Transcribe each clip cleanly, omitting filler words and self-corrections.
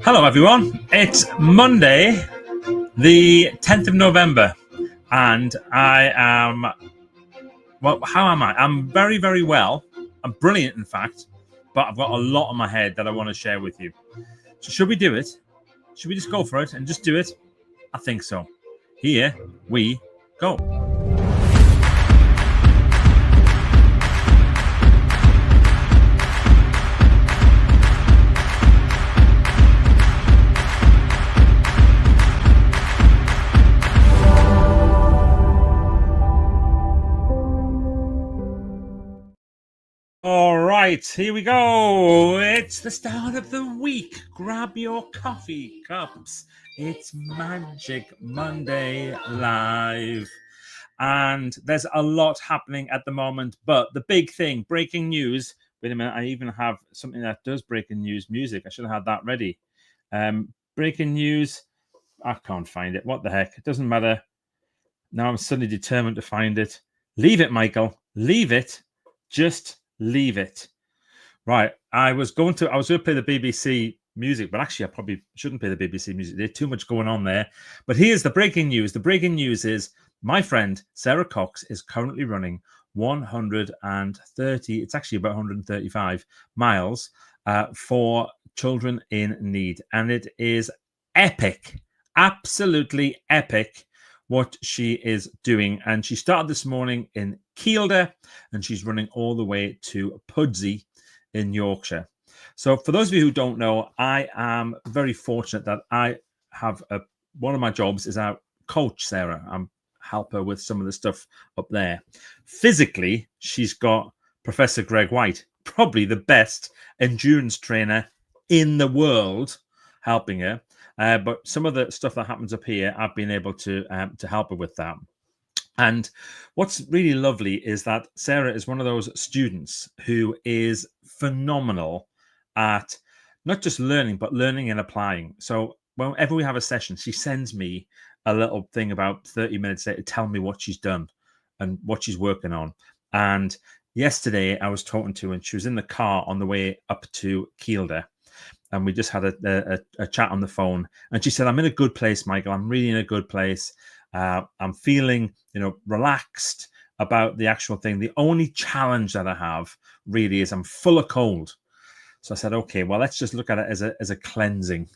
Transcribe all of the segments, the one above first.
Hello, everyone. It's Monday, the 10th of November, and I am. Well, how am I? I'm very, very well. I'm brilliant, in fact, but I've got a lot on my head that I want to share with you. So, should we do it? Should we just go for it and just do it? I think so. Here we go. All right, here we go. It's the start of the week. Grab your coffee cups. It's Magic Monday Live. And there's a lot happening at the moment, but the big thing, breaking news. Wait a minute, I even have something that does breaking news music. I should have had that ready. Breaking news. I can't find it. What the heck? It doesn't matter. Now I'm suddenly determined to find it. Leave it, Michael. Leave it. Just leave it. Right. I was going to play the BBC music, but actually I probably shouldn't play the BBC music. There's too much going on there. But here's the breaking news. The breaking news is my friend Sarah Cox is currently running 130, it's actually about 135 miles for children in need. And it is epic, absolutely epic what she is doing. And she started this morning in Kielder and she's running all the way to Pudsey in Yorkshire. So for those of you who don't know, I am very fortunate that I have one of my jobs is our coach, Sarah. I'm help her with some of the stuff up there. Physically, she's got Professor Greg White, probably the best endurance trainer in the world, helping her. But some of the stuff that happens up here, I've been able to help her with that. And what's really lovely is that Sarah is one of those students who is phenomenal at not just learning, but learning and applying. So whenever we have a session, she sends me a little thing about 30 minutes later to tell me what she's done and what she's working on. And yesterday I was talking to her and she was in the car on the way up to Kielder. And we just had a chat on the phone. And she said, I'm in a good place, Michael. I'm really in a good place. I'm feeling, relaxed about the actual thing. The only challenge that I have really is I'm full of cold. So I said, okay, well, let's just look at it as a cleansing.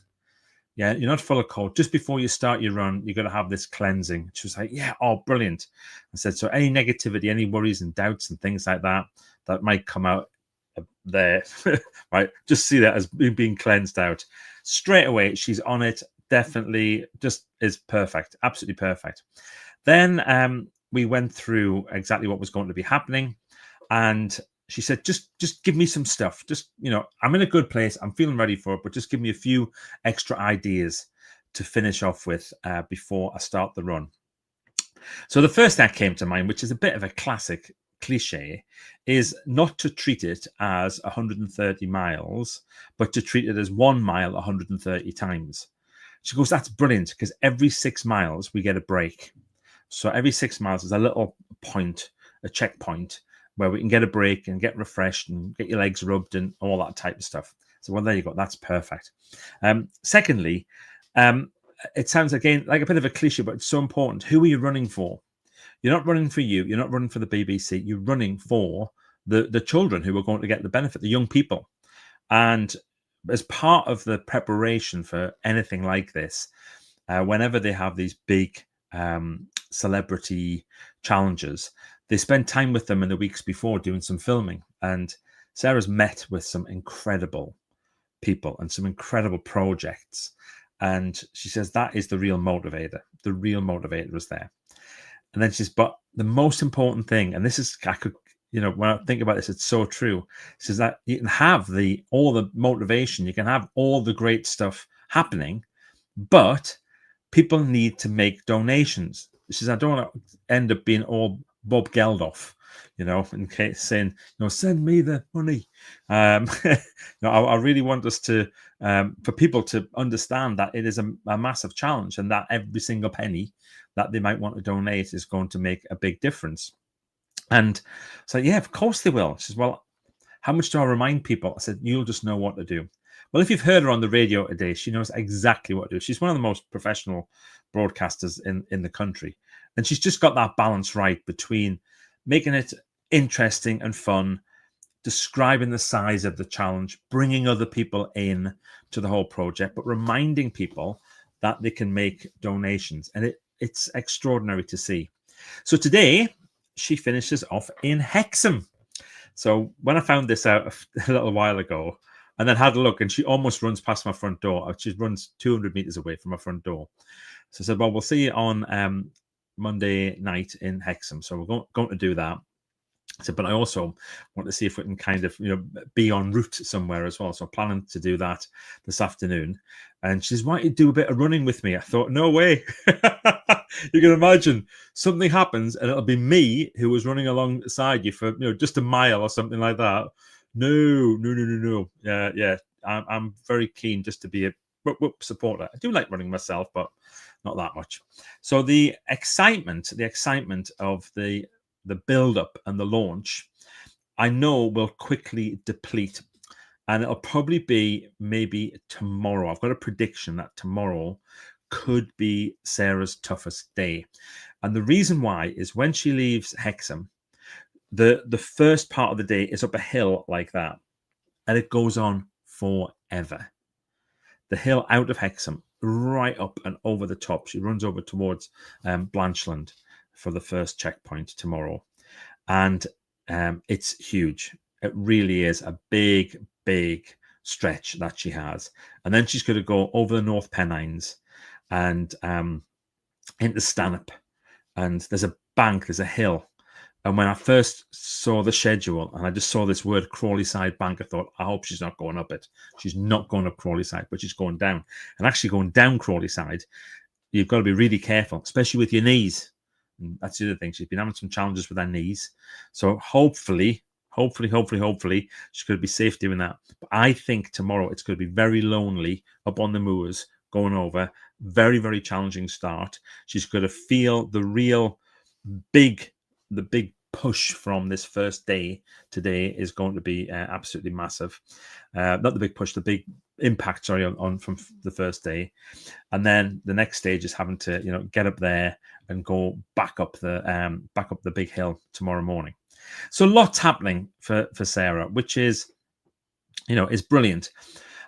Yeah, you're not full of cold. Just before you start your run, you're going to have this cleansing. She was like, yeah, oh, brilliant. I said, so any negativity, any worries and doubts and things like that might come out there, right? Just see that as being cleansed out. Straight away, she's on it. Definitely just is perfect. Absolutely perfect. Then we went through exactly what was going to be happening. And she said, just give me some stuff. Just, I'm in a good place. I'm feeling ready for it, but just give me a few extra ideas to finish off with before I start the run. So the first that came to mind, which is a bit of a classic cliche, is not to treat it as 130 miles, but to treat it as 1 mile 130 times. She goes, that's brilliant, because every 6 miles we get a break. So every 6 miles is a little point, a checkpoint, where we can get a break and get refreshed and get your legs rubbed and all that type of stuff. So, well, there you go. That's perfect. Secondly, it sounds, again, like a bit of a cliche, but it's so important. Who are you running for? You're not running for you. You're not running for the BBC. You're running for the children who are going to get the benefit, the young people. And as part of the preparation for anything like this, whenever they have these big celebrity challenges, they spend time with them in the weeks before doing some filming. And Sarah's met with some incredible people and some incredible projects. And she says that is the real motivator. The real motivator is there. And then she says, but the most important thing, and this is, when I think about this, it's so true. She says that you can have all the motivation, you can have all the great stuff happening, but people need to make donations. She says, I don't want to end up being all Bob Geldof, in case saying, send me the money. I really want us to, for people to understand that it is a massive challenge and that every single penny that they might want to donate is going to make a big difference. And so, yeah, of course they will. She says, well, How much do I remind people? I said, you'll just know what to do. Well, if you've heard her on the radio today, she knows exactly what to do. She's one of the most professional broadcasters in the country. And she's just got that balance right between making it interesting and fun, describing the size of the challenge, bringing other people in to the whole project, but reminding people that they can make donations. And it's extraordinary to see. So today, she finishes off in Hexham. So when I found this out a little while ago, and then had a look, and she almost runs past my front door. She runs 200 meters away from my front door. So I said, well, we'll see you on Monday night in Hexham. So we're going to do that. I said, but I also want to see if we can kind of, be en route somewhere as well. So I'm planning to do that this afternoon. And she says, why don't you do a bit of running with me? I thought, no way. You can imagine something happens and it'll be me who was running alongside you for, just a mile or something like that. No. Yeah. I'm very keen just to be a supporter. I do like running myself, but not that much. So the excitement of the build-up and the launch, I know will quickly deplete. And it'll probably be maybe tomorrow. I've got a prediction that tomorrow could be Sarah's toughest day. And the reason why is when she leaves Hexham, the first part of the day is up a hill like that. And it goes on forever. The hill out of Hexham, right up and over the top. She runs over towards Blanchland for the first checkpoint tomorrow. And it's huge. It really is a big stretch that she has. And then she's going to go over the North Pennines and into Stanhope. And there's a bank, there's a hill. And when I first saw the schedule and I just saw this word Crawley Side Bank, I thought, I hope she's not going up it. She's not going up Crawley Side, but she's going down. And actually going down Crawley Side, you've got to be really careful, especially with your knees. And that's the other thing. She's been having some challenges with her knees. So hopefully, she's going to be safe doing that. But I think tomorrow it's going to be very lonely up on the moors going over. Very, very challenging start. She's going to feel the big push from this first day today is going to be absolutely massive. Not the big push, the big impact, on from the first day. And then the next stage is having to, get up there and go back up the big hill tomorrow morning. So lots happening for Sarah, which is, is brilliant.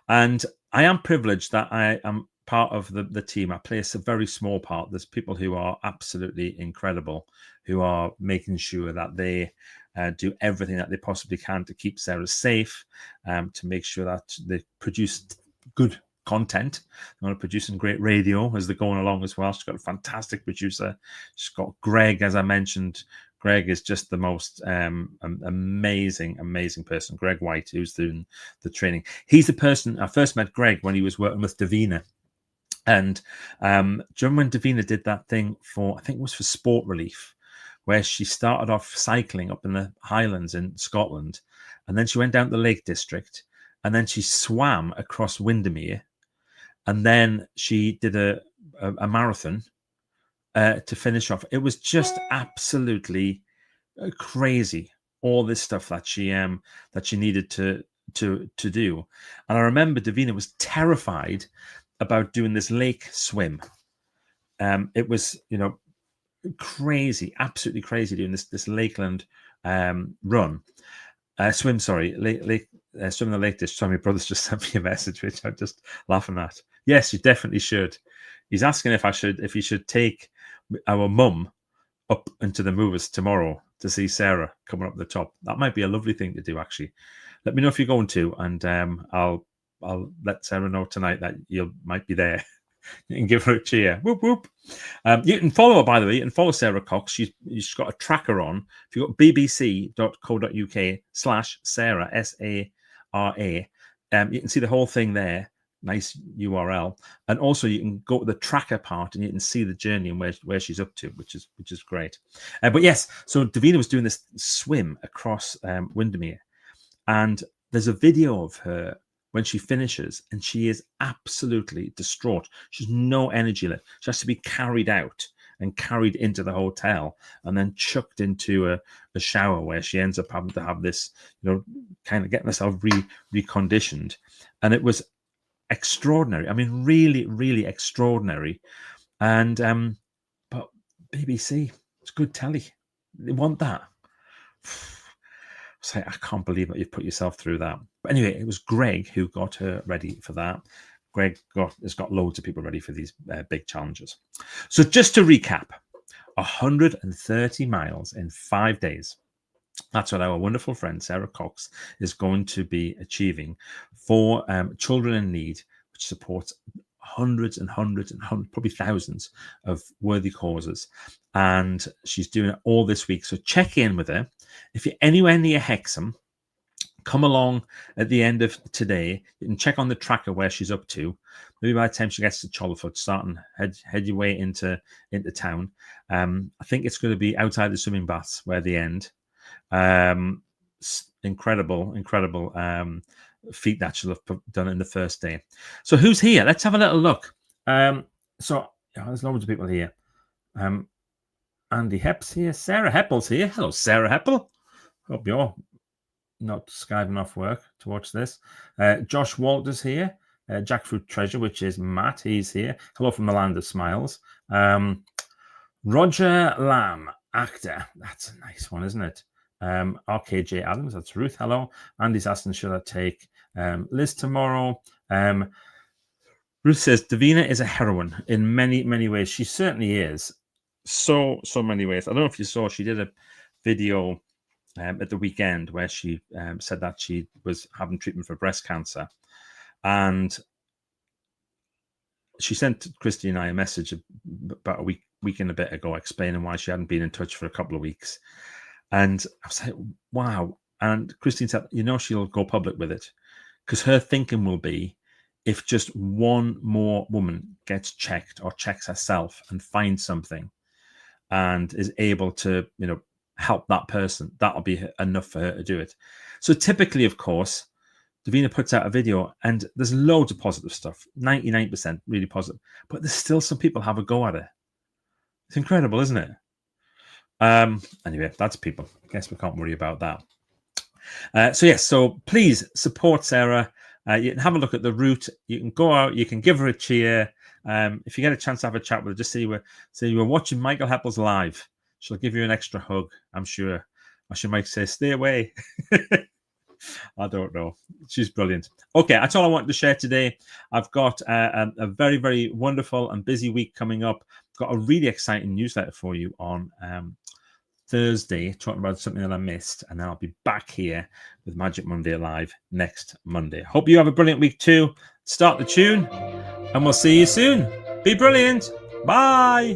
And I am privileged that I am part of the team. I play a very small part. There's people who are absolutely incredible, who are making sure that they do everything that they possibly can to keep Sarah safe, to make sure that they produce good content. They want to produce some great radio as they're going along as well. She's got a fantastic producer. She's got Greg, as I mentioned. Greg is just the most amazing person. Greg White, who's doing the training. He's the person I first met. Greg when he was working with Davina. And do you remember when Davina did that thing for, I think it was for Sport Relief, where she started off cycling up in the Highlands in Scotland, and then she went down to the Lake District, and then she swam across Windermere, and then she did a marathon to finish off. It was just absolutely crazy, all this stuff that she needed to do. And I remember Davina was terrified about doing this lake swim. It was, crazy, absolutely crazy doing this Lakeland swim. Swim in the Lake District. Sorry, my brother's just sent me a message, which I'm just laughing at. Yes, you definitely should. He's asking if he should take our mum up into the movers tomorrow to see Sarah coming up the top. That might be a lovely thing to do, actually. Let me know if you're going to, and I'll let Sarah know tonight that you might be there. You can give her a cheer. Whoop, whoop. You can follow her, by the way. You can follow Sarah Cox. She's got a tracker on. If you've got bbc.co.uk/Sarah, SARA, you can see the whole thing there. Nice URL. And also you can go to the tracker part and you can see the journey and where she's up to, which is great. But yes, so Davina was doing this swim across Windermere. And there's a video of her when she finishes, and she is absolutely distraught. She has no energy left. She has to be carried out. and carried into the hotel and then chucked into a shower where she ends up having to have this, kind of getting herself reconditioned. And it was extraordinary. I mean, really, really extraordinary. And but BBC, it's good telly. They want that. Say, I can't believe that you've put yourself through that. But anyway, it was Greg who got her ready for that. Greg has got loads of people ready for these big challenges. So just to recap, 130 miles in 5 days. That's what our wonderful friend Sarah Cox is going to be achieving for children in need, which supports hundreds and hundreds and hundreds, probably thousands of worthy causes. And she's doing it all this week. So check in with her. If you're anywhere near Hexham, come along at the end of today. You can check on the tracker where she's up to. Maybe by the time she gets to Chollerford, start and head your way into town. I think it's going to be outside the swimming baths where they end. Incredible feat that she'll have done in the first day. So who's here? Let's have a little look. So there's loads of people here. Andy Hepp's here. Sarah Heppel's here. Hello, Sarah Heppel. Hope you're not skiving off work to watch this. Josh Walters here. Jackfruit Treasure, which is Matt. He's here. Hello from the Land of Smiles. Roger Lamb, actor. That's a nice one, isn't it? RKJ Adams, that's Ruth. Hello. Andy's asking, should I take Liz tomorrow? Ruth says, Davina is a heroine in many, many ways. She certainly is. So many ways. I don't know if you saw, she did a video at the weekend where she said that she was having treatment for breast cancer. And she sent Christy and I a message about a week and a bit ago explaining why she hadn't been in touch for a couple of weeks. And I was like, wow. And Christine said, she'll go public with it because her thinking will be if just one more woman gets checked or checks herself and finds something and is able to, help that person, that'll be enough for her to do it. So typically, of course, Davina puts out a video and there's loads of positive stuff, 99% really positive, but there's still some people have a go at it. It's incredible, isn't it? Anyway, that's people. I guess we can't worry about that. So please support Sarah. You can have a look at the route. You can go out. You can give her a cheer. If you get a chance to have a chat with her, just say you were watching Michael Heppel's live. She'll give you an extra hug, I'm sure. Or she might say, stay away. I don't know. She's brilliant. Okay, that's all I wanted to share today. I've got a very, very wonderful and busy week coming up. Got a really exciting newsletter for you on Thursday, talking about something that I missed, and then I'll be back here with Magic Monday Live next Monday. Hope you have a brilliant week too. Start the tune, and we'll see you soon. Be brilliant. Bye.